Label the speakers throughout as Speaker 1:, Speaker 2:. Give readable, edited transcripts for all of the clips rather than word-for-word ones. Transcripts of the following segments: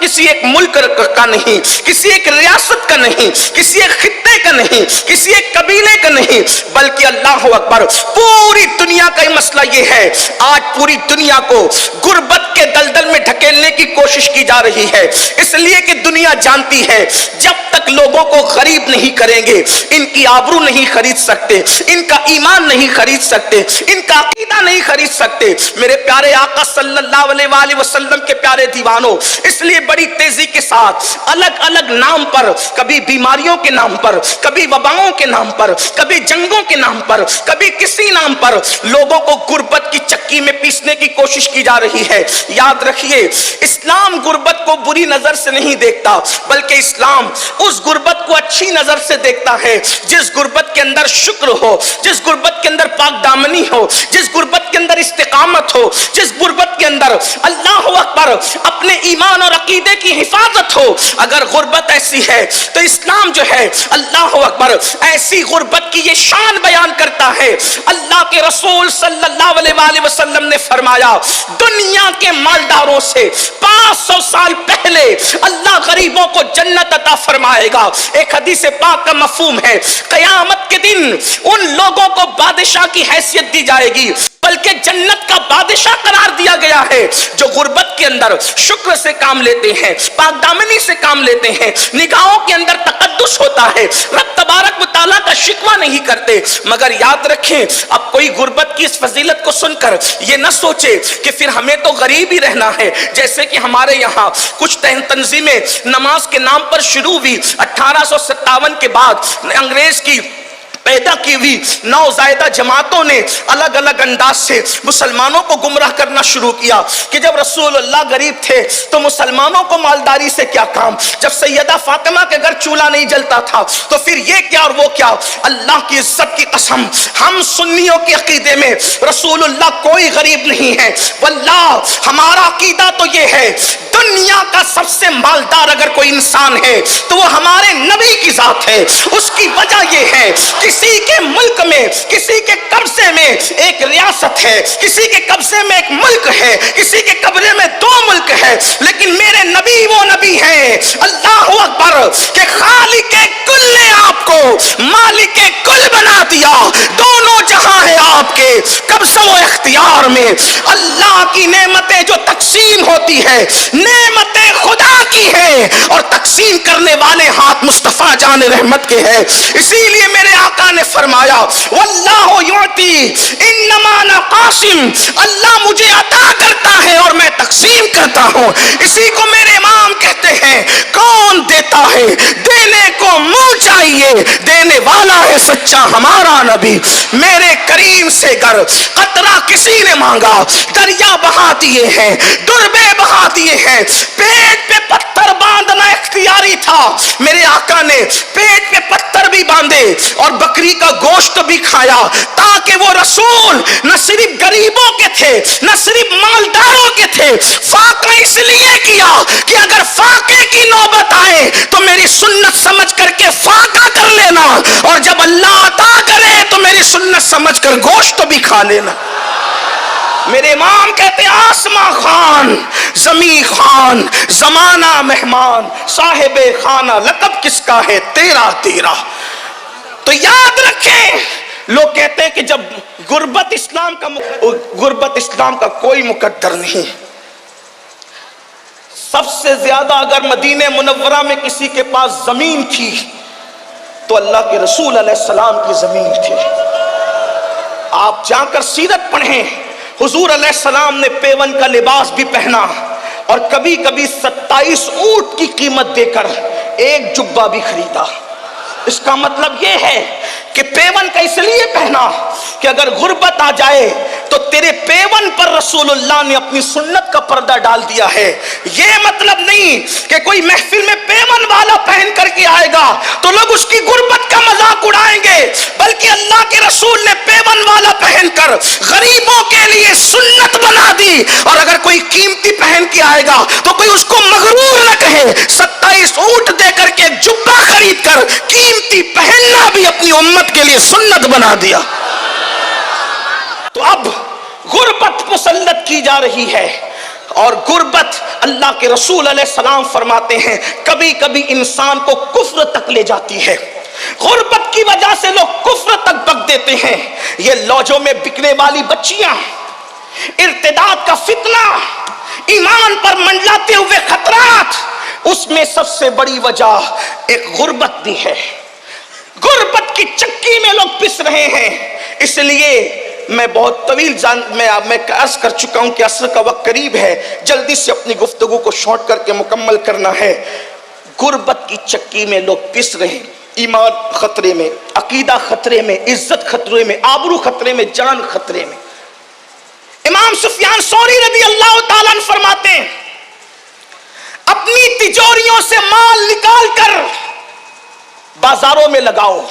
Speaker 1: کسی ایک ملک کا نہیں، کسی ایک ریاست کا نہیں، کسی ایک خطے کا نہیں، کسی ایک قبیلے کا نہیں، بلکہ اللہ اکبر پوری دنیا کا مسئلہ یہ ہے۔ آج پوری دنیا کو غربت کے دلدل میں ڈھکیلنے کی کوشش کی جا رہی ہے، اس لیے کہ دنیا جانتی ہے جب تک لوگوں کو غریب نہیں کریں گے ان کی آبرو نہیں خرید سکتے، ان کا ایمان نہیں خرید سکتے، ان کا عقیدہ نہیں خرید سکتے۔ میرے پیارے آقا صلی اللہ علیہ وآلہ وسلم کے پیارے دیوانوں، اس لیے بڑی تیزی کے ساتھ الگ الگ نام پر، کبھی بیماریوں کے نام پر، کبھی وباؤں کے نام پر، کبھی جنگوں کے نام پر، کبھی کسی نام پر لوگوں کو غربت کی چکی میں پیسنے کی کوشش کی جا رہی ہے۔ یاد رکھیے اسلام غربت کو بری نظر سے نہیں دیکھتا، بلکہ اسلام اس غربت کو اچھی نظر سے دیکھتا ہے جس غربت کے اندر شکر ہو، جس غربت کے اندر پاک دامنی ہو، جس غربت کے اندر استقامت ہو، جس غربت کے اندر اللہ اکبر اپنے ایمان اور عقیدے کی حفاظت ہو۔ اگر غربت ایسی ہے تو اسلام جو ہے اللہ اکبر ایسی غربت کی یہ شان بیان کرتا ہے۔ اللہ کے رسول صلی اللہ علیہ وآلہ وسلم نے فرمایا دنیا کے مالداروں سے 500 سال پہلے اللہ غریبوں کو جنت عطا فرمائے گا۔ ایک حدیث پاک کا مفہوم ہے قیامت کے دن ان لوگوں کو بادشاہ کی حیثیت دی جائے گی، بلکہ جنت کا بادشاہ قرار دیا گیا ہے جو غربت کے اندر شکر سے کام لیتے ہیں، پاک دامنی سے کام لیتے ہیں، نگاہوں کے اندر تقدس ہوتا ہے، رب تبارک و تعالیٰ کا شکوہ نہیں کرتے۔ مگر یاد رکھیں اب کوئی غربت کی اس فضیلت کو سن کر یہ نہ سوچے کہ پھر ہمیں تو غریب ہی رہنا ہے، جیسے کہ ہمارے یہاں کچھ تنظیمیں نماز کے نام پر شروع ہوئی 1857 کے بعد انگریز کی پیدا کی ہوئی نوزائیدہ جماعتوں نے الگ الگ انداز سے مسلمانوں کو گمراہ کرنا شروع کیا کہ جب رسول اللہ غریب تھے تو مسلمانوں کو مالداری سے کیا کام، جب سیدہ فاطمہ کے گھر چولہا نہیں جلتا تھا تو پھر یہ کیا اور وہ کیا۔ اللہ کی عزت کی قسم ہم سنیوں کے عقیدے میں رسول اللہ کوئی غریب نہیں ہے، واللہ ہمارا عقیدہ تو یہ ہے دنیا کا سب سے مالدار اگر کوئی انسان ہے تو وہ ہمارے نبی کی ذات ہے۔ اس کی وجہ یہ ہے کسی کے ملک میں، کسی کے قبضے میں ایک ریاست ہے، کسی کے قبضے میں ایک ملک ہے، کسی کے قبضے میں 2 ملک ہے، لیکن میرے نبی وہ نبی ہیں اللہ اکبر کہ خالق کل نے آپ کو مالک کل بنا دیا، دونوں جہاں ہیں آپ کے قبضہ و اختیار میں۔ اللہ کی نعمتیں جو تقسیم ہوتی ہے نعمتیں خدا کی ہے اور تقسیم کرنے والے ہاتھ مصطفیٰ جان رحمت کے ہیں۔ اسی لیے میرے آقا نے فرمایا واللہ یعطی انما انا قاسم، اللہ مجھے عطا کرتا ہے اور میں تقسیم کرتا ہوں۔ اسی کو میرے امام کہتے ہیں کون دیتا ہے دینے کو منہ چاہیے، دینے والا ہے سچا ہمارا نبی۔ میرے کریم سے گر قطرہ کسی نے مانگا دریا بہا دیے ہیں، دربے بہا دیے ہیں، پیٹ پہ پتھر باندھنا اختیاری تھا، میرے آقا نے پیٹ پہ پتھر بھی باندھے اور بکری کا گوشت بھی کھایا تاکہ وہ رسول نہ صرف غریبوں کے تھے نہ صرف مالداروں کے تھے۔ فاقہ اس لیے کیا کہ اگر فاقے کی نوبت آئے تو میری سنت سمجھ کر کے فاقہ کر لینا، اور جب اللہ عطا کرے تو میری سنت سمجھ کر گوشت بھی کھا لینا۔ میرے امام کہتے ہیں آسمان خان زمین خان زمانہ مہمان صاحب خانہ لقب کس کا ہے تیرا تیرا۔ تو یاد رکھیں لوگ کہتے ہیں کہ جب غربت اسلام کا کوئی مقدر نہیں۔ سب سے زیادہ اگر مدینہ منورہ میں کسی کے پاس زمین تھی تو اللہ کے رسول علیہ السلام کی زمین تھی۔ آپ جا کر سیرت پڑھیں، حضور علیہ السلام نے پیون کا لباس بھی پہنا اور کبھی کبھی 27 اونٹ کی قیمت دے کر ایک جبہ بھی خریدا۔ اس کا مطلب یہ ہے کہ پیون کا اس لیے پہنا کہ اگر غربت آ جائے تو تیرے پیون پر رسول اللہ نے اپنی سنت کا پردہ ڈال دیا ہے۔ یہ مطلب نہیں کہ کوئی محفل میں پیون والا پہن کر کے آئے گا تو لوگ اس کی غربت کا مذاق اڑائیں گے، بلکہ اللہ کے رسول نے پیون والا پہن کر غریبوں کے لیے سنت بنا دی، اور اگر کوئی قیمتی پہن کے آئے گا تو کوئی اس کو مغرور نہ کہے۔ 27 اونٹ دے کر کے ایک جبہ خرید کر قیمتی پہننا بھی اپنی امت کے لیے سنت بنا دیا۔ تو اب غربت مسلط کی جا رہی ہے اور غربت اللہ کے رسول علیہ السلام فرماتے ہیں کبھی کبھی انسان کو کفر تک لے جاتی ہے. غربت کی وجہ سے لوگ کفر تک بک دیتے ہیں. یہ لوجوں میں بکنے والی بچیاں، ارتداد کا فتنہ، ایمان پر منڈلاتے ہوئے خطرات، اس میں سب سے بڑی وجہ ایک غربت بھی ہے. غربت کی چکی میں لوگ پس رہے ہیں. اس لیے میں بہت طویل میں عرض کر چکا ہوں کہ عصر کا وقت قریب ہے، جلدی سے اپنی گفتگو کو شارٹ کر کے مکمل کرنا ہے. غربت کی چکی میں لوگ پس رہے ہیں. ایمان خطرے میں، عقیدہ خطرے میں، عزت خطرے میں، آبرو خطرے میں، جان خطرے میں. امام سفیان ثوری رضی اللہ تعالیٰ عنہ فرماتے ہیں اپنی تجوریوں سے مال نکال کر بازاروں میں لگاؤ.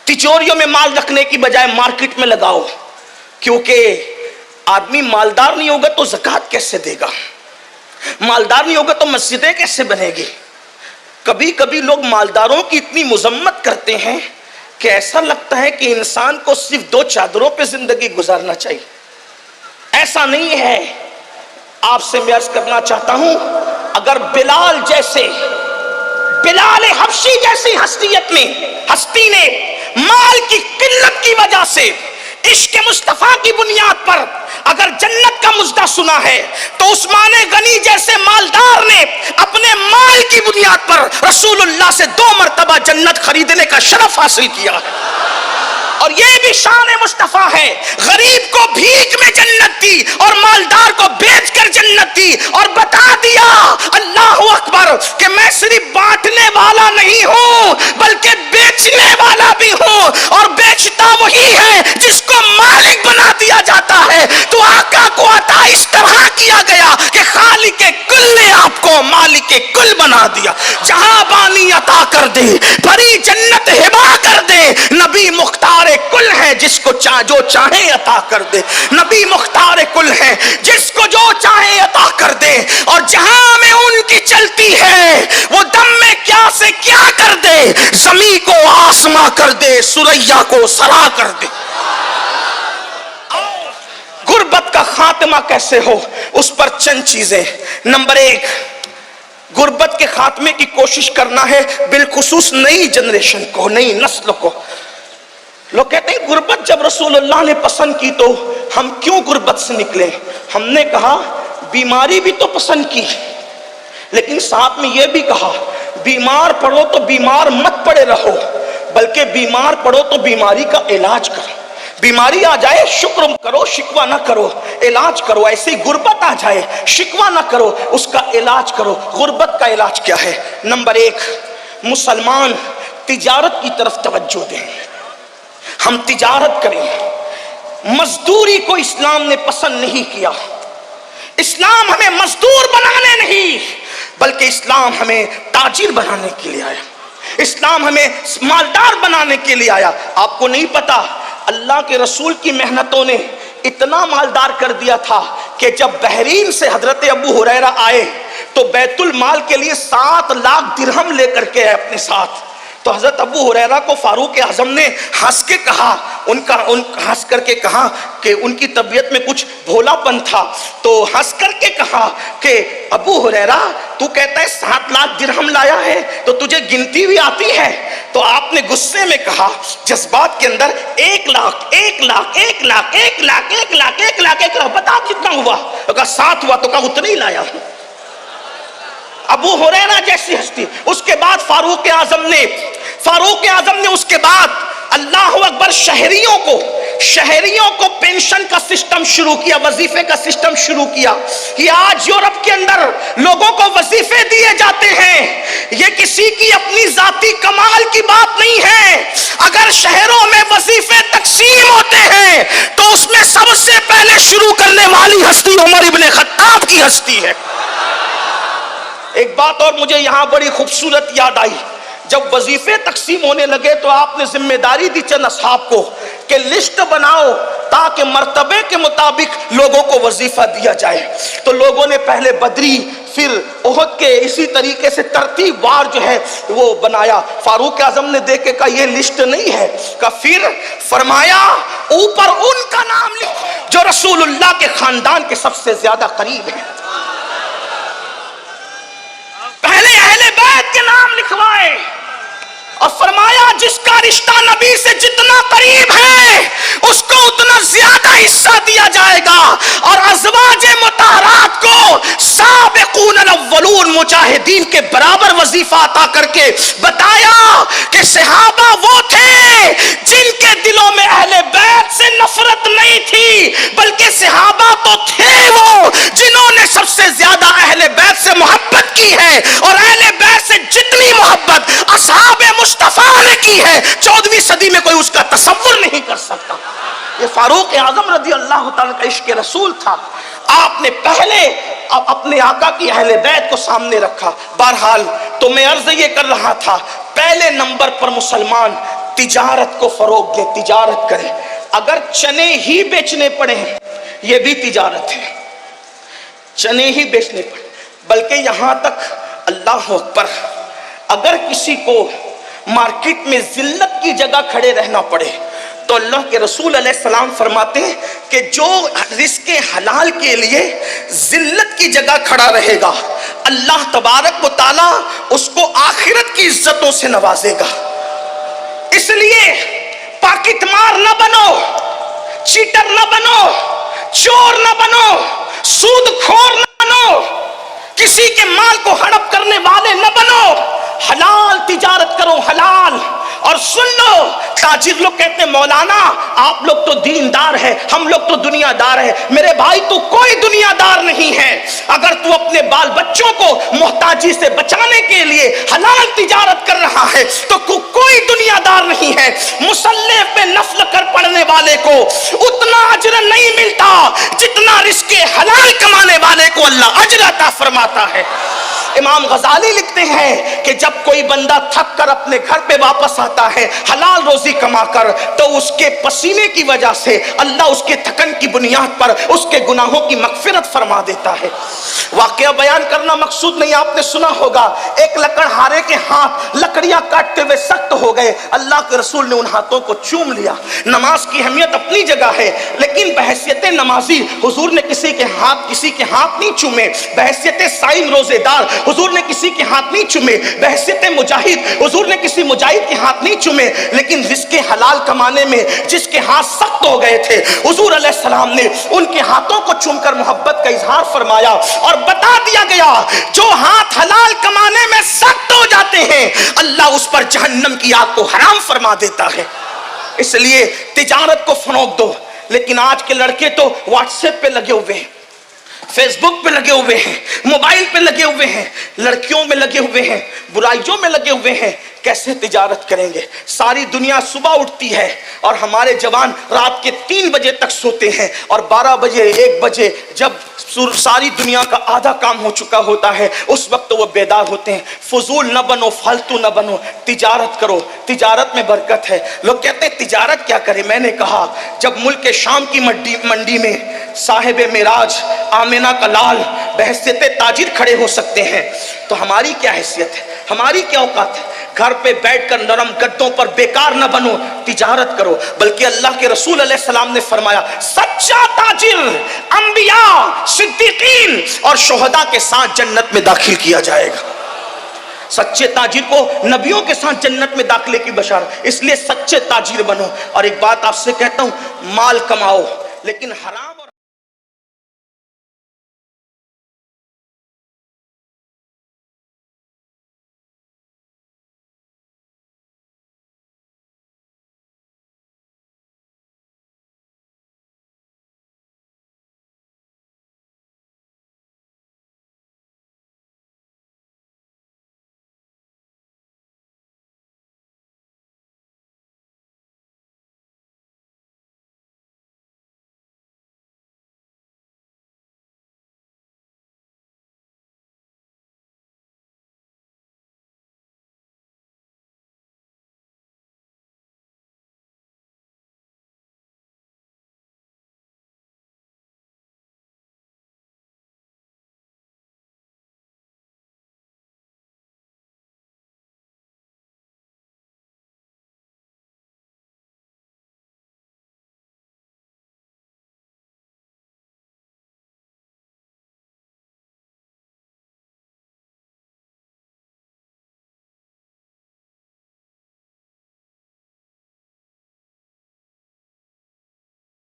Speaker 1: تجوریوں میں مال رکھنے کی بجائے مارکیٹ میں لگاؤ، کیونکہ آدمی مالدار نہیں ہوگا تو زکوٰۃ کیسے دے گا، مالدار نہیں ہوگا تو مسجدیں کیسے بنے گی. کبھی کبھی لوگ مالداروں کی اتنی مذمت کرتے ہیں کہ ایسا لگتا ہے کہ انسان کو صرف 2 چادروں پہ زندگی گزارنا چاہیے. ایسا نہیں ہے. آپ سے میں عرض کرنا چاہتا ہوں، اگر بلال حبشی جیسی ہستی نے مال کی قلت کی وجہ سے عشق مصطفیٰ کی بنیاد پر اگر جنت کا مژدہ سنا ہے، تو عثمان غنی جیسے مالدار نے اپنے مال کی بنیاد پر رسول اللہ سے 2 مرتبہ جنت خریدنے کا شرف حاصل کیا ہے. اور یہ بھی شان مصطفیٰ ہے، غریب کو بھیک میں جنت دی اور مالدار کو بیچ کر جنت دی، اور بتا دیا اللہ اکبر کہ میں صرف بانٹنے والا نہیں ہوں بلکہ بیچنے والا بھی ہوں، اور بیچتا وہی ہے جس کو مالک بنا دیا جاتا ہے. تو آقا کو عطا اس طرح کیا گیا کہ خالق کل نے آپ کو مالک کل بنا دیا. جہاں بانی عطا کر دے، بھری جنت ہبا کر دے. نبی مختار کل ہے جس کو جو چاہے عطا کر دے. نبی مختار کل ہے جس کو جو چاہے عطا کر دے. اور جہاں میں ان کی چلتی ہے وہ دم میں کیا سے کیا کر دے، زمین کو آسماں کر دے، سریا کو سرا کر دے. غربت کا خاتمہ کیسے ہو، اس پر چند چیزیں. نمبر 1، غربت کے خاتمے کی کوشش کرنا ہے، بالخصوص نئی جنریشن کو، نئی نسل کو. لوگ کہتے ہیں غربت جب رسول اللہ نے پسند کی تو ہم کیوں غربت سے نکلے. ہم نے کہا بیماری بھی تو پسند کی، لیکن ساتھ میں یہ بھی کہا بیمار پڑو تو بیمار مت پڑے رہو، بلکہ بیمار پڑو تو بیماری کا علاج کرو. بیماری آ جائے شکر کرو، شکوہ نہ کرو، علاج کرو. ایسے غربت آ جائے شکوہ نہ کرو، اس کا علاج کرو. غربت کا علاج کیا ہے؟ نمبر 1، مسلمان تجارت کی طرف توجہ دیں. ہم تجارت کریں. مزدوری کو اسلام نے پسند نہیں کیا. اسلام ہمیں مزدور بنانے نہیں بلکہ اسلام ہمیں تاجر بنانے کے لیے آیا. اسلام ہمیں مالدار بنانے کے لیے آیا. آپ کو نہیں پتا اللہ کے رسول کی محنتوں نے اتنا مالدار کر دیا تھا کہ جب بحرین سے حضرت ابو ہریرہ آئے تو بیت المال کے لیے 7 لاکھ درہم لے کر کے آئے اپنے ساتھ. تو حضرت ابو ہریرہ کو فاروق اعظم نے ہنس کے کہا، ہنس کر کے کہا کہ ان کی طبیعت میں کچھ بھولا پن تھا. تو ہنس کر کے کہا کہ ابو ہریرہ تو کہتا ہے 7 لاکھ درہم لایا ہے تو تجھے گنتی بھی آتی ہے؟ تو آپ نے غصے میں کہا جذبات کے اندر 1 لاکھ 1 لاکھ 1 لاکھ 1 لاکھ 1 لاکھ 1 لاکھ 1 لاکھ بتا کتنا ہوا؟ تو کہا 7 ہوا. تو کہا اتنا ہی لایا ہوں. ابو ہریرہ جیسی ہستی. اس کے بعد فاروق اعظم نے اس کے بعد اللہ اکبر شہریوں کو پینشن کا سسٹم شروع کیا، وظیفے کا سسٹم شروع کیا. یہ آج یورپ کے اندر لوگوں کو وظیفے دیے جاتے ہیں. یہ کسی کی اپنی ذاتی کمال کی بات نہیں ہے. اگر شہروں میں وظیفے تقسیم ہوتے ہیں تو اس میں سب سے پہلے شروع کرنے والی ہستی عمر ابن خطاب کی ہستی ہے. ایک بات اور مجھے یہاں بڑی خوبصورت یاد آئی. جب وظیفے تقسیم ہونے لگے تو آپ نے ذمہ داری دی چند اصحاب کو کہ لسٹ بناؤ تاکہ مرتبے کے مطابق لوگوں کو وظیفہ دیا جائے. تو لوگوں نے پہلے بدری پھر احد کے اسی طریقے سے ترتیب وار جو ہے وہ بنایا. فاروق اعظم نے دیکھ کے کہا یہ لسٹ نہیں ہے. پھر فرمایا اوپر ان کا نام لکھو جو رسول اللہ کے خاندان کے سب سے زیادہ قریب ہیں. پہلے اہل بیت کے نام لکھوائے اور فرمایا جس کا رشتہ نبی سے جتنا قریب ہے اس کو اتنا زیادہ حصہ دیا جائے گا. اور ازواج مطہرات کو سابقون الاولون مجاہدین کے برابر وظیفہ عطا کر کے بتایا کہ صحابہ وہ تھے جن کے دلوں میں اہل بیت سے نفرت نہیں تھی، بلکہ صحابہ تو تھے وہ جنہوں نے سب سے زیادہ اہل بیت سے محبت کی ہے. اور اہل بیت سے جتنی محبت اصحاب مصطفیٰ نے کی ہے 14ویں صدی میں کوئی اس کا تصور نہیں کر سکتا. یہ فاروق اعظم رضی اللہ تعالیٰ کا عشق رسول تھا. آپ نے پہلے اپنے آقا کی اہل بیت کو سامنے رکھا. بہرحال تو میں عرض یہ کر رہا تھا، پہلے نمبر پر مسلمان تجارت کو فروغ دے، تجارت کرے. اگر چنے ہی بیچنے پڑے ہیں یہ بھی تجارت ہے، چنے ہی بیچنے پڑے. بلکہ یہاں تک اللہ اکبر، اگر کسی کو مارکیٹ میں ذلت کی جگہ کھڑے رہنا پڑے تو اللہ کے رسول علیہ السلام فرماتے ہیں کہ جو رزق حلال کے لیے ذلت کی جگہ کھڑا رہے گا اللہ تبارک و تعالی اس کو آخرت کی عزتوں سے نوازے گا. اس لیے پاکٹ مار نہ بنو، چیٹر نہ بنو، چور نہ بنو، سود خور نہ بنو، کسی کے مال کو ہڑپ کرنے والے نہ بنو. حلال تجارت کرو، حلال. اور سن لو، تاجر لوگ کہتے ہیں مولانا آپ لوگ تو دیندار ہے، ہم لوگ تو دنیا دار ہے. میرے بھائی تو کوئی دنیا دار نہیں ہے. اگر تو اپنے بال بچوں کو محتاجی سے بچانے کے لیے حلال تجارت کر رہا ہے تو کوئی دنیا دار نہیں ہے. مصلی پہ نفل کر پڑھنے والے کو اتنا اجر نہیں ملتا جتنا رزق حلال کمانے والے کو اللہ اجر عطا فرماتا ہے. امام غزالی لکھتے ہیں کہ جب کوئی بندہ تھک کر اپنے گھر پہ واپس آتا ہے حلال روزی کما کر تو اس کے پسینے کی وجہ سے اللہ اس کے تھکن کی بنیاد پر اس کے گناہوں کی مغفرت فرما دیتا ہے. واقعہ بیان کرنا مقصود نہیں، آپ نے سنا ہوگا ایک لکڑہارے کے ہاتھ لکڑیاں کاٹتے ہوئے سخت ہو گئے. اللہ کے رسول نے ان ہاتھوں کو چوم لیا. نماز کی اہمیت اپنی جگہ ہے لیکن بحیثیت نمازی حضور نے کسی کے ہاتھ نہیں چومے. بحیثیت صائم روزے دار حضور نے کسی کے ہاتھ نہیں چومے. بحیثیت مجاہد حضور نے کسی مجاہد کے ہاتھ نہیں چومے. لیکن رزق حلال کمانے میں جس کے ہاتھ سخت ہو گئے تھے حضور علیہ السلام نے ان کے ہاتھوں کو چوم کر محبت کا اظہار فرمایا اور بتا دیا گیا جو ہاتھ حلال کمانے میں سخت ہو جاتے ہیں اللہ اس پر جہنم کی آگ کو حرام فرما دیتا ہے. اس لیے تجارت کو فروغ دو. لیکن آج کے لڑکے تو واٹس ایپ پہ لگے ہوئے ہیں، فیس بک پہ لگے ہوئے ہیں، موبائل پہ لگے ہوئے ہیں، لڑکیوں میں لگے ہوئے ہیں، برائیوں میں لگے ہوئے ہیں. کیسے تجارت کریں گے؟ ساری دنیا صبح اٹھتی ہے اور ہمارے جوان رات کے 3 بجے تک سوتے ہیں اور 12 بجے 1 بجے جب ساری دنیا کا آدھا کام ہو چکا ہوتا ہے اس وقت وہ بیدار ہوتے ہیں. فضول نہ بنو، فالتو نہ بنو، تجارت کرو، تجارت میں برکت ہے. لوگ کہتے ہیں تجارت کیا کرے؟ میں نے کہا جب ملک شام کی منڈی میں صاحب معراج آمنہ کا لال بحیثیت تاجر کھڑے ہو سکتے ہیں تو ہماری کیا حیثیت ہے، ہماری کیا اوقات ہے؟ گھر پہ بیٹھ کر نرم گدوں پر بیکار نہ بنو، تجارت کرو. بلکہ اللہ کے رسول علیہ السلام نے فرمایا سچا تاجر انبیاء، صدیقین اور شہداء کے ساتھ جنت میں داخل کیا جائے گا. سچے تاجر کو نبیوں کے ساتھ جنت میں داخلے کی بشارت. اس لیے سچے تاجر بنو. اور ایک بات آپ سے کہتا ہوں، مال کماؤ لیکن حرام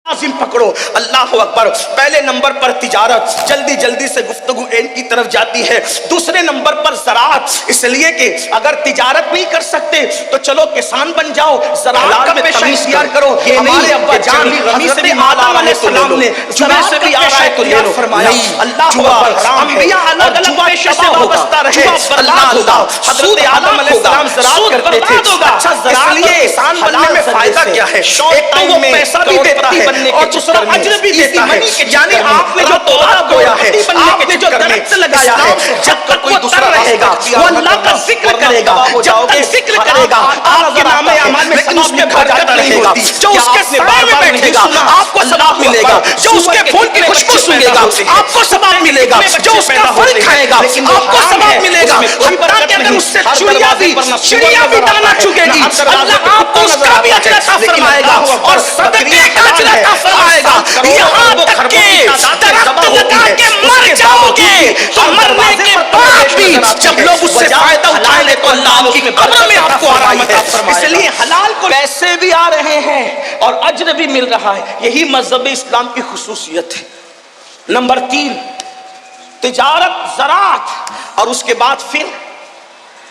Speaker 1: لازم پکڑو. اللہ اکبر. پہلے نمبر پر تجارت، جلدی جلدی سے گفتگو اینڈ کی طرف جاتی ہے. دوسرے نمبر پر زراعت، اس لیے کہ اگر تجارت نہیں کر سکتے تو چلو کسان بن جاؤ، زراعت کا پیشہ اختیار کرو. ہمارے ابا جان حضرت آدم علیہ السلام نے زراعت سے بھی آ رہا ہے تو اختیار فرمایا. اللہ اکبر. انبیاء الگ الگ پیشے سے وابستہ رہے. اللہ حضرت آدم علیہ السلام زراعت کرتے تھے. اچھا زراعت لیے کسان بننے میں فائدہ کیا ہے؟ ایک تو وہ پیسہ بھی دیتا ہے اور دوسرا اجر بھی دیتا ہے. یعنی آپ نے جو پودا بویا ہے، آپ نے جو درخت لگایا ہے، جب تک کوئی دوسرا رہے گا وہ اللہ کا ذکر کرے گا. جب تک ذکر کرے گا آپ کے نام اعمال میں ثواب میں برکت رہے گا. جو اس کے سائے میں بیٹھے گا آپ کو ثواب ملے گا. جو اس کے پھول کی خوشبو سنے گا آپ کو ثواب ملے گا. جو اس کا پھل کھائے گا آپ کو ثواب ملے گا. حتیٰ کہ اگر اس سے چڑیا بھی دانا چگے گی اللہ آپ کو اس کا بھی اجر عطا فرمائے گا اور صدقے کا اجر عطا فرمائے گا. یہاں تک کہ درخت لگا کے مر جاؤ گے تو مرنے کے بعد بھی جب لوگ اس سے فائدہ اٹھائیں گے تو اللہ آپ کی قبر میں آپ کو آرام عطا فرمائے گا. اس لیے حلال کو پیسے بھی آ رہے ہیں اور اجر بھی مل رہا ہے. یہی مذہب اسلام کی خصوصیت ہے. نمبر 3 تجارت، زراعت اور اس کے بعد پھر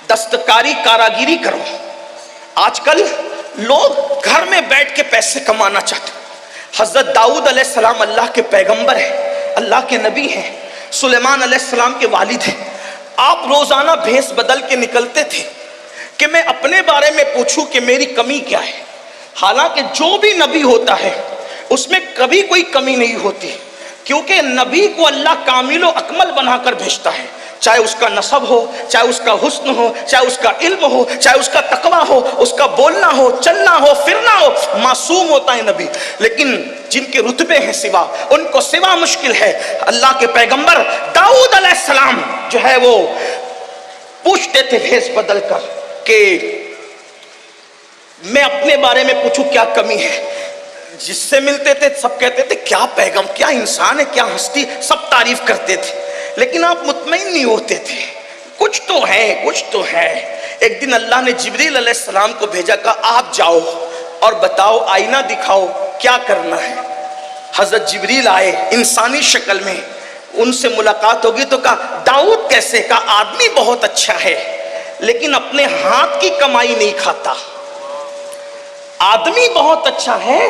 Speaker 1: دستکاری، کاراگیری کرو. آج کل لوگ گھر میں بیٹھ کے پیسے کمانا چاہتے ہیں. حضرت داؤد علیہ السلام اللہ کے پیغمبر ہیں، اللہ کے نبی ہیں، سلیمان علیہ السلام کے والد ہیں. آپ روزانہ بھیس بدل کے نکلتے تھے کہ میں اپنے بارے میں پوچھوں کہ میری کمی کیا ہے. حالانکہ جو بھی نبی ہوتا ہے اس میں کبھی کوئی کمی نہیں ہوتی، کیونکہ نبی کو اللہ کامل و اکمل بنا کر بھیجتا ہے. چاہے اس کا نسب ہو، چاہے اس کا حسن ہو، چاہے اس کا علم ہو، چاہے اس کا تقوی ہو، اس کا بولنا ہو، چلنا ہو، پھرنا ہو، معصوم ہوتا ہے نبی. لیکن جن کے رتبے ہیں سوا، ان کو سوا مشکل ہے. اللہ کے پیغمبر داؤد علیہ السلام جو ہے وہ پوچھتے تھے بھیس بدل کر کہ میں اپنے بارے میں پوچھوں کیا کمی ہے. جس سے ملتے تھے سب کہتے تھے کیا پیغام، کیا انسان ہے، کیا ہستی، سب تعریف کرتے تھے. لیکن آپ مطمئن نہیں ہوتے تھے، کچھ تو ہے، کچھ تو ہے. ایک دن اللہ نے جبریل علیہ السلام کو بھیجا، کہا آپ جاؤ اور بتاؤ، آئینہ دکھاؤ کیا کرنا ہے. حضرت جبریل آئے انسانی شکل میں، ان سے ملاقات ہوگی تو کہا داؤد کیسے؟ کہا آدمی بہت اچھا ہے لیکن اپنے ہاتھ کی کمائی نہیں کھاتا. آدمی بہت اچھا ہے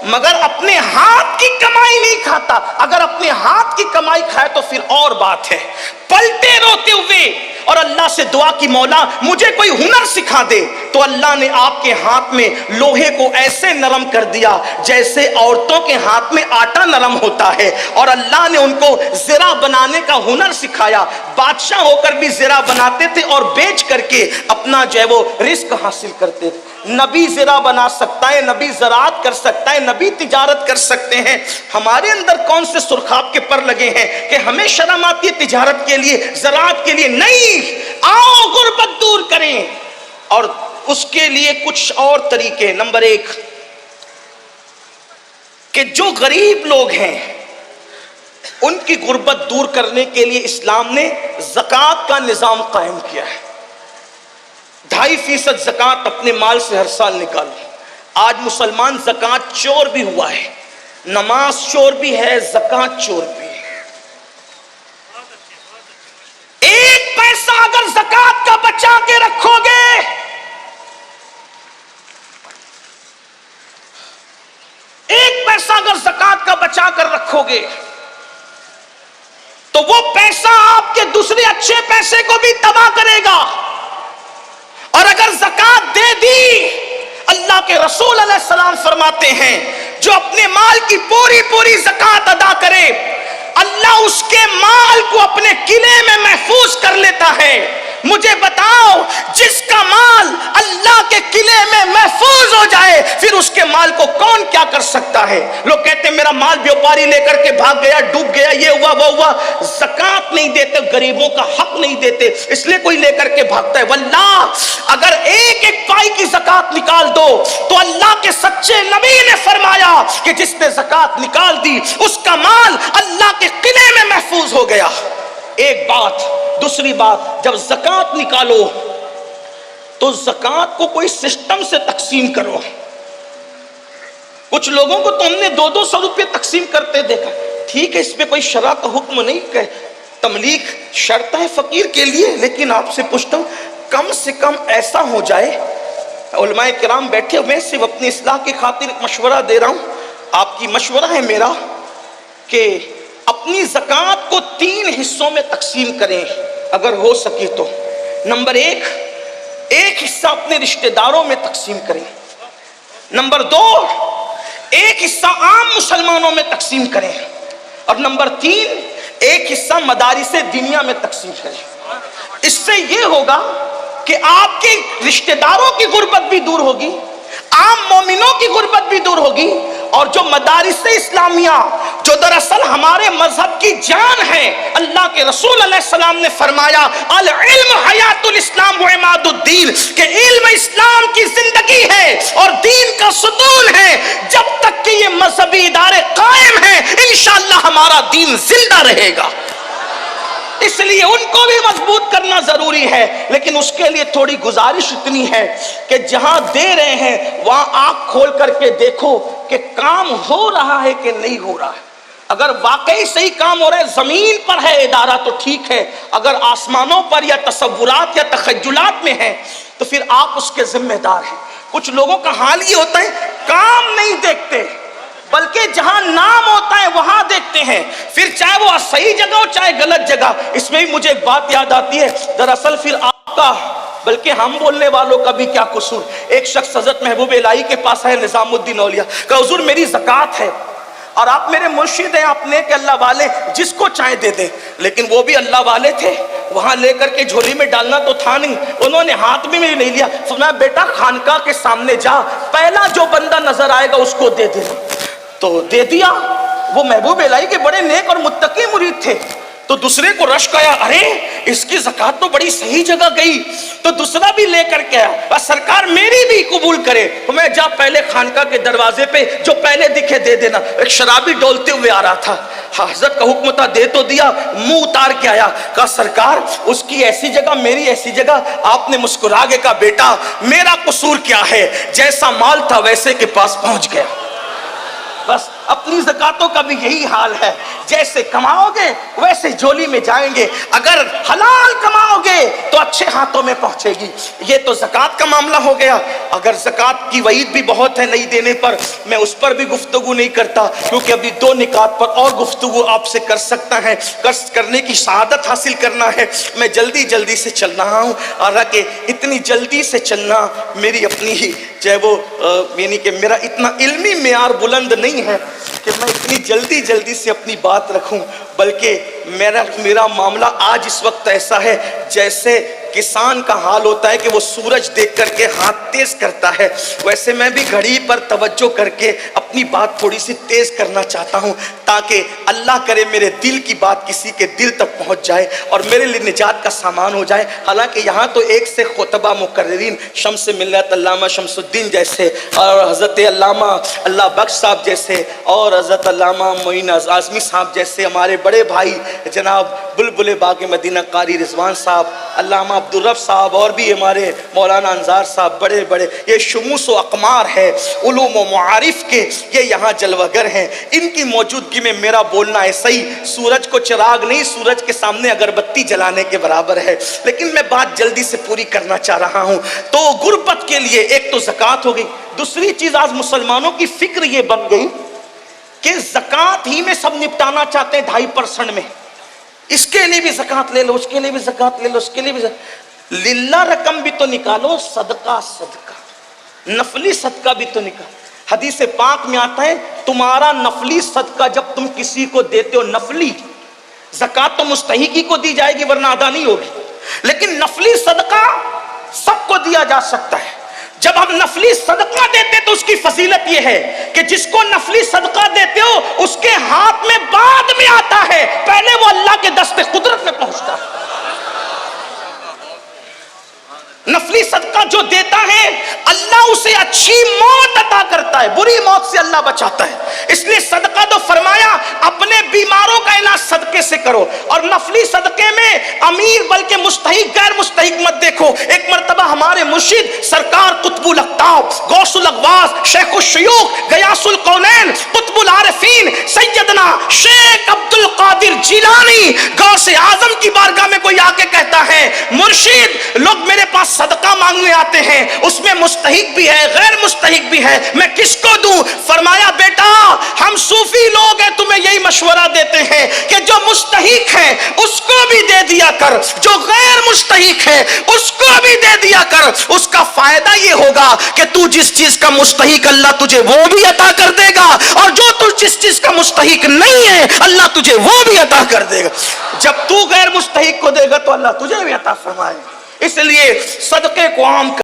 Speaker 1: مگر اپنے ہاتھ کی کمائی نہیں کھاتا. اگر اپنے ہاتھ کی کمائی کھائے تو پھر اور بات ہے. پلٹے روتے ہوئے اور اللہ سے دعا کی، مولا مجھے کوئی ہنر سکھا دے. تو اللہ نے آپ کے ہاتھ میں لوہے کو ایسے نرم کر دیا جیسے عورتوں کے ہاتھ میں آٹا نرم ہوتا ہے، اور اللہ نے ان کو زرہ بنانے کا ہنر سکھایا. بادشاہ ہو کر بھی زرہ بناتے تھے اور بیچ کر کے اپنا جو ہے وہ رزق حاصل کرتے تھے. نبی زرہ بنا سکتا ہے، نبی زراعت کر سکتا ہے، نبی تجارت کر سکتے ہیں. ہمارے اندر کون سے سرخاب کے پر لگے ہیں کہ ہمیں شرم آتی ہے تجارت کے لیے، زراعت کے لیے؟ نہیں، آؤ غربت دور کریں اور اس کے لیے کچھ اور طریقے. نمبر 1 کہ جو غریب لوگ ہیں ان کی غربت دور کرنے کے لیے اسلام نے زکوٰۃ کا نظام قائم کیا ہے. 2.5% زکوٰۃ اپنے مال سے ہر سال نکالو. آج مسلمان زکوٰۃ چور بھی ہوا ہے، نماز چور بھی ہے، زکوٰۃ چور بھی ہے. 1 پیسہ اگر زکوٰۃ کا بچا کے رکھو گے، 1 پیسہ اگر زکوٰۃ کا بچا کر رکھو گے تو وہ پیسہ آپ کے دوسرے اچھے پیسے کو بھی تباہ کرے گا. اور اگر زکوٰۃ دے دی، اللہ کے رسول علیہ السلام فرماتے ہیں جو اپنے مال کی پوری زکوٰۃ ادا کرے، اللہ اس کے مال کو اپنے قلعے میں محفوظ کر لیتا ہے. مجھے بتاؤ، جس کا مال اللہ کے قلعے میں محفوظ ہو جائے پھر اس کے مال کو کون کیا کر سکتا ہے؟ لوگ کہتے ہیں میرا مال بیوپاری لے کر کے بھاگ گیا، ڈوب گیا، یہ ہوا وہ ہوا. زکوٰۃ نہیں دیتے، غریبوں کا حق نہیں دیتے، اس لیے کوئی لے کر کے بھاگتا ہے. واللہ اگر 1 پائی کی زکوٰۃ نکال دو تو اللہ کے سچے نبی نے فرمایا کہ جس نے زکوٰۃ نکال دی اس کا مال اللہ کے قلعے میں محفوظ ہو گیا. ایک بات. دوسری بات، جب زکوٰۃ نکالو تو زکوٰۃ کو کوئی سسٹم سے تقسیم کرو. کچھ لوگوں کو تو ہم نے 200 روپے تقسیم کرتے دیکھا. ٹھیک ہے، اس میں کوئی شرع کا حکم نہیں کہ تملیغ شرط ہے فقیر کے لیے، لیکن آپ سے پوچھتا ہوں کم سے کم ایسا ہو جائے. علماء کرام بیٹھے ہوئے، صرف اپنی اصلاح کی خاطر ایک مشورہ دے رہا ہوں، آپ کی مشورہ ہے میرا کہ اپنی زکوٰۃ کو 3 حصوں میں تقسیم کریں اگر ہو سکے تو. نمبر 1، ایک حصہ اپنے رشتہ داروں میں تقسیم کریں. نمبر 2، ایک حصہ عام مسلمانوں میں تقسیم کریں. اور نمبر 3، ایک حصہ مدارس دنیا میں تقسیم کریں. اس سے یہ ہوگا کہ آپ کے رشتہ داروں کی غربت بھی دور ہوگی، عام مومنوں کی غربت بھی دور ہوگی، اور جو مدارس اسلامیہ جو دراصل ہمارے مذہب کی جان ہے، اللہ کے رسول علیہ السلام نے فرمایا العلم حیات الاسلام و عماد الدین، کہ علم اسلام کی زندگی ہے اور دین کا ستون ہے. جب تک کہ یہ مذہبی ادارے قائم ہیں انشاءاللہ ہمارا دین زندہ رہے گا. اس لیے ان کو بھی مضبوط کرنا ضروری ہے، لیکن اس کے لیے تھوڑی گزارش اتنی ہے کہ جہاں دے رہے ہیں وہاں آنکھ کھول کر کے دیکھو کہ کام ہو رہا ہے کہ نہیں ہو رہا ہے. اگر واقعی صحیح کام ہو رہا ہے، زمین پر ہے ادارہ تو ٹھیک ہے، اگر آسمانوں پر یا تصورات یا تخیلات میں ہے تو پھر آپ اس کے ذمہ دار ہیں. کچھ لوگوں کا حال یہ ہوتا ہے کام نہیں دیکھتے بلکہ جہاں نام ہوتا ہے وہاں دیکھتے ہیں، پھر چاہے وہ صحیح جگہ ہو چاہے غلط جگہ. اس میں بھی مجھے ایک بات یاد آتی ہے، دراصل پھر آپ کا بلکہ ہم بولنے والوں کا بھی کیا قصور. ایک شخص حضرت محبوب الہی کے پاس ہے، نظام الدین اولیاء، کہ حضور میری زکوٰۃ ہے اور آپ میرے مرشد ہیں، آپ نیک اللہ والے، جس کو چاہے دے دیں. لیکن وہ بھی اللہ والے تھے، وہاں لے کر کے جھولی میں ڈالنا تو تھا نہیں، انہوں نے ہاتھ میں نہیں لیا. فرمایا بیٹا خانقاہ کے سامنے جا، پہلا جو بندہ نظر آئے گا اس کو دے دینا. تو دے دیا. وہ محبوب الہی کے بڑے نیک اور متقی مرید تھے. تو دوسرے کو رشک آیا، ارے اس کی زکوٰۃ تو بڑی صحیح جگہ گئی. تو دوسرا بھی لے کر کے آیا، سرکار میری بھی قبول کرے. تو میں جا پہلے خانقاہ کے دروازے پہ جو پہلے دکھے دے دینا. ایک شرابی ڈولتے ہوئے آ رہا تھا، حضرت کا حکم تھا دے تو دیا، منہ اتار کے آیا، کہا سرکار اس کی ایسی جگہ میری ایسی جگہ. آپ نے مسکرا کے کہا بیٹا میرا قصور کیا ہے، جیسا مال تھا ویسے کے پاس پہنچ گیا. بس اپنی زکاتوں کا بھی یہی حال ہے، جیسے کماؤ گے ویسے جولی میں جائیں گے. اگر حلال کماؤ گے تو اچھے ہاتھوں میں پہنچے گی. یہ تو زکات کا معاملہ ہو گیا. اگر زکات کی وعید بھی بہت ہے نہیں دینے پر، میں اس پر بھی گفتگو نہیں کرتا کیونکہ ابھی 2 نکات پر اور گفتگو آپ سے کر سکتا ہے، کرنے کی شہادت حاصل کرنا ہے. میں جلدی سے چل رہا ہوں، حالانکہ اتنی جلدی سے چلنا میری اپنی ہی چاہے وہ یعنی کہ میرا اتنا علمی معیار بلند نہیں ہے کہ میں اتنی جلدی سے اپنی بات رکھوں، بلکہ میرا معاملہ آج اس وقت ایسا ہے جیسے کسان کا حال ہوتا ہے کہ وہ سورج دیکھ کر کے ہاتھ تیز کرتا ہے، ویسے میں بھی گھڑی پر توجہ کر کے اپنی بات تھوڑی سی تیز کرنا چاہتا ہوں تاکہ اللہ کرے میرے دل کی بات کسی کے دل تک پہنچ جائے اور میرے لیے نجات کا سامان ہو جائے. حالانکہ یہاں تو ایک سے خطبہ مقررین شمس ملت علامہ شمس الدین جیسے اور حضرت علامہ اللہ بخش صاحب جیسے اور حضرت علامہ معین اعظمی صاحب جیسے ہمارے بڑے بھائی جناب بلبل باغ مدینہ قاری رضوان صاحب، علامہ عبدالرب صاحب اور بھی ہمارے مولانا انصار صاحب، بڑے یہ شموس و اقمار ہے علوم و معارف کے، یہ یہاں جلوگر ہیں. ان کی موجودگی میں میرا بولنا ایسا ہی سورج کو چراغ نہیں، سورج کے سامنے اگربتی جلانے کے برابر ہے. لیکن میں بات جلدی سے پوری کرنا چاہ رہا ہوں. تو غربت کے لیے ایک تو زکوٰۃ ہو گئی. دوسری چیز آج مسلمانوں کی فکر یہ بن گئی کہ زکوٰۃ ہی میں سب نپٹانا چاہتے ہیں 2.5% میں. اس کے لیے بھی زکوٰۃ لے لو، اس کے لیے بھی زکوٰۃ لے لو، اس کے لیے بھی للہ رقم بھی تو نکالو، صدقہ نفلی صدقہ بھی تو نکالو. حدیث پاک میں آتا ہے تمہارا نفلی صدقہ جب تم کسی کو دیتے ہو، نفلی زکوٰۃ تو مستحقی کو دی جائے گی ورنہ ادا نہیں ہوگی، لیکن نفلی صدقہ سب کو دیا جا سکتا ہے. جب ہم نفلی صدقہ دیتے تو اس کی فضیلت یہ ہے کہ جس کو نفلی صدقہ دیتے ہو اس کے ہاتھ میں بعد میں آتا ہے، پہلے وہ اللہ کے دست قدرت میں پہنچتا ہے. نفلی صدقہ جو دیتا ہے اللہ اسے اچھی موت عطا کرتا ہے، بری موت سے اللہ بچاتا ہے. اس لیے صدقہ تو فرمایا اپنے بیماروں کا علاج صدقے سے کرو. اور نفلی صدقے میں امیر بلکہ مستحق غیر مستحق مت دیکھو. ایک مرتبہ ہمارے مرشد سرکار قطب الاقطاب غوث الاغواث شیخ الشیوخ غیاث القوم لوگ میرے پاس صدقہ مانگنے آتے ہیں، اس میں مستحق بھی ہے غیر مستحق بھی ہے، میں کس کو دوں؟ فرمایا بیٹا ہم صوفی لوگ ہیں تمہیں یہی مشورہ دیتے ہیں کہ جو مستحق ہے اس کو بھی دے دیا کر، جو غیر مستحق ہے اس کو بھی دے دیا کر۔ اس کا فائدہ یہ ہوگا کہ تو جس چیز کا مستحق اللہ تجھے وہ بھی عطا کر دے گا، اور جو تو جس چیز کا مستحق نہیں ہے اللہ تجھے وہ بھی عطا کر دے گا۔ جب تو غیر مستحق کو دے گا تو اللہ تجھے بھی عطا فرمائے۔ اس لیے صدقے کو عام